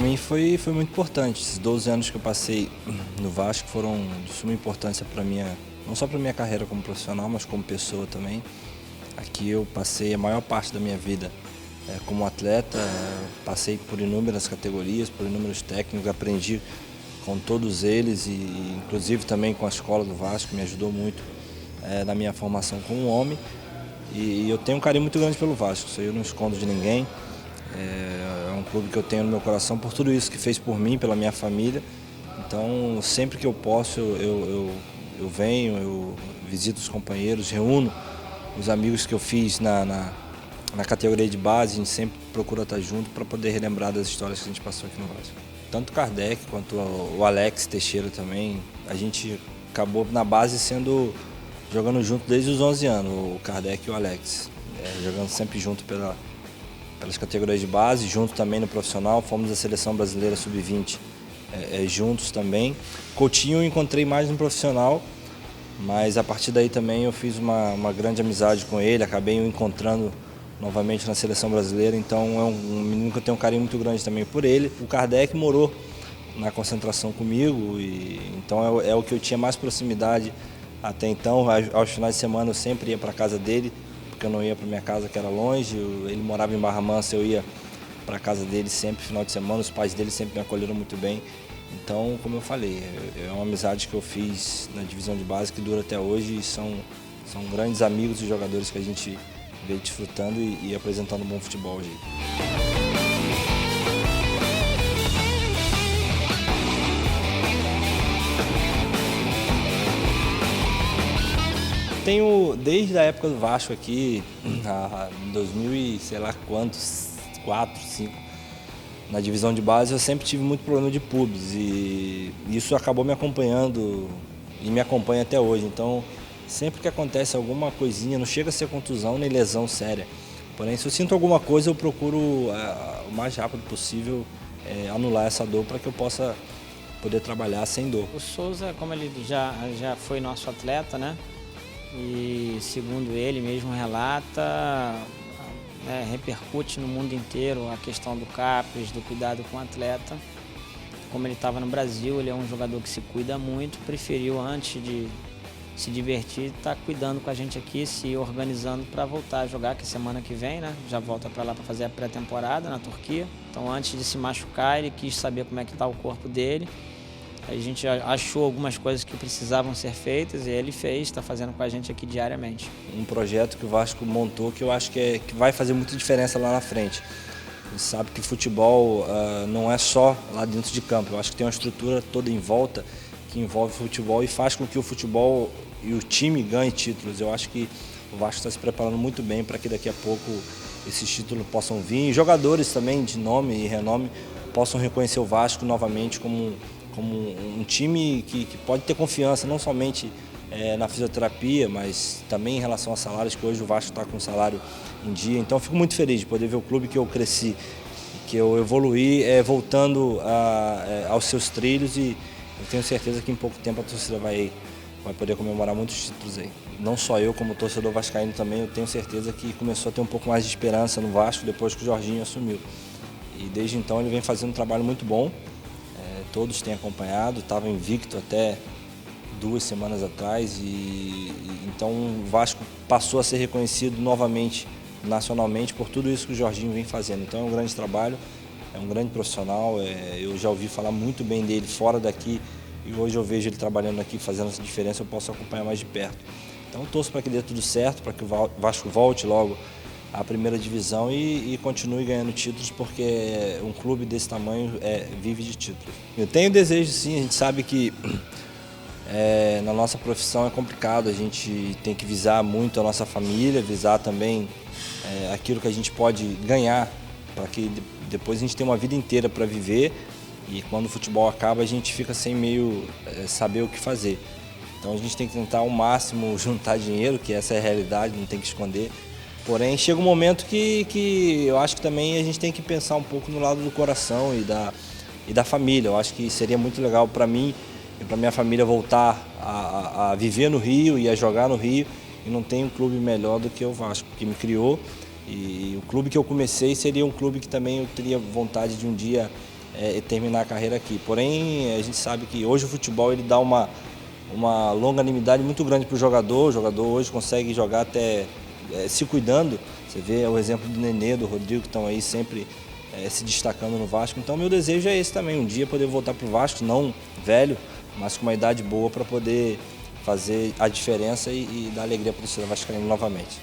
mim foi muito importante. Esses 12 anos que eu passei no Vasco foram de suma importância para minha, não só para minha carreira como profissional, mas como pessoa também. Aqui eu passei a maior parte da minha vida como atleta, passei por inúmeras categorias, por inúmeros técnicos, aprendi com todos eles e inclusive também com a escola do Vasco, me ajudou muito na minha formação como homem. E eu tenho um carinho muito grande pelo Vasco, isso aí eu não escondo de ninguém. É um clube que eu tenho no meu coração por tudo isso que fez por mim, pela minha família. Então, sempre que eu posso, eu venho, eu visito os companheiros, reúno os amigos que eu fiz na categoria de base. A gente sempre procura estar junto para poder relembrar das histórias que a gente passou aqui no Vasco. Tanto o Kardec quanto o Alex Teixeira também, a gente acabou na base jogando junto desde os 11 anos, o Kardec e o Alex, jogando sempre junto pelas categorias de base, junto também no profissional, fomos à Seleção Brasileira Sub-20 juntos também. Coutinho eu encontrei mais no profissional, mas a partir daí também eu fiz uma grande amizade com ele, acabei o encontrando novamente na Seleção Brasileira, então é um menino que eu tenho um carinho muito grande também por ele. O Kardec morou na concentração comigo, então é o que eu tinha mais proximidade até então. Aos finais de semana eu sempre ia para a casa dele, porque eu não ia para minha casa que era longe. Ele morava em Barra Mansa, eu ia para a casa dele sempre, final de semana. Os pais dele sempre me acolheram muito bem. Então, como eu falei, é uma amizade que eu fiz na divisão de base que dura até hoje e são grandes amigos e jogadores que a gente veio desfrutando e apresentando um bom futebol hoje. Tenho desde a época do Vasco aqui, em 2000 e sei lá quantos, 4, 5, na divisão de base, eu sempre tive muito problema de pubs e isso acabou me acompanhando e me acompanha até hoje. Então, sempre que acontece alguma coisinha, não chega a ser contusão nem lesão séria, porém, se eu sinto alguma coisa, eu procuro o mais rápido possível anular essa dor para que eu possa poder trabalhar sem dor. O Souza, como ele já foi nosso atleta, né? E segundo ele mesmo relata, repercute no mundo inteiro a questão do CAPES, do cuidado com o atleta. Como ele estava no Brasil, ele é um jogador que se cuida muito, preferiu antes de se divertir, estar cuidando com a gente aqui, se organizando para voltar a jogar, que semana que vem, né? Já volta para lá para fazer a pré-temporada na Turquia. Então antes de se machucar, ele quis saber como é que está o corpo dele. A gente achou algumas coisas que precisavam ser feitas e ele fez, está fazendo com a gente aqui diariamente. Um projeto que o Vasco montou que eu acho que vai fazer muita diferença lá na frente. A gente sabe que futebol não é só lá dentro de campo, eu acho que tem uma estrutura toda em volta que envolve futebol e faz com que o futebol e o time ganhem títulos. Eu acho que o Vasco está se preparando muito bem para que daqui a pouco esses títulos possam vir e jogadores também de nome e renome possam reconhecer o Vasco novamente como um time que pode ter confiança, não somente na fisioterapia, mas também em relação a salários, que hoje o Vasco está com salário em dia. Então eu fico muito feliz de poder ver o clube que eu cresci, que eu evoluí, voltando aos seus trilhos, e eu tenho certeza que em pouco tempo a torcida vai poder comemorar muitos títulos aí. Não só eu, como torcedor vascaíno também, eu tenho certeza que começou a ter um pouco mais de esperança no Vasco depois que o Jorginho assumiu. E desde então ele vem fazendo um trabalho muito bom. Todos têm acompanhado, estava invicto até 2 semanas atrás então o Vasco passou a ser reconhecido novamente nacionalmente por tudo isso que o Jorginho vem fazendo. Então é um grande trabalho, é um grande profissional, eu já ouvi falar muito bem dele fora daqui e hoje eu vejo ele trabalhando aqui, fazendo essa diferença, eu posso acompanhar mais de perto. Então eu torço para que dê tudo certo, para que o Vasco volte logo à primeira divisão e continue ganhando títulos, porque um clube desse tamanho vive de títulos. Eu tenho desejo sim, a gente sabe que na nossa profissão é complicado, a gente tem que visar muito a nossa família, visar também aquilo que a gente pode ganhar, para que depois a gente tenha uma vida inteira para viver e quando o futebol acaba a gente fica sem meio saber o que fazer. Então a gente tem que tentar ao máximo juntar dinheiro, que essa é a realidade, não tem que esconder. Porém, chega um momento que eu acho que também a gente tem que pensar um pouco no lado do coração e da família. Eu acho que seria muito legal para mim e para minha família voltar a viver no Rio e a jogar no Rio. E não tem um clube melhor do que o Vasco, que me criou. E o clube que eu comecei seria um clube que também eu teria vontade de um dia terminar a carreira aqui. Porém, a gente sabe que hoje o futebol ele dá uma longanimidade muito grande para o jogador hoje consegue jogar até se cuidando. Você vê o exemplo do Nenê, do Rodrigo, que estão aí sempre se destacando no Vasco. Então, meu desejo é esse também, um dia poder voltar para o Vasco, não velho, mas com uma idade boa para poder fazer a diferença e dar alegria para o torcedor vascaíno novamente.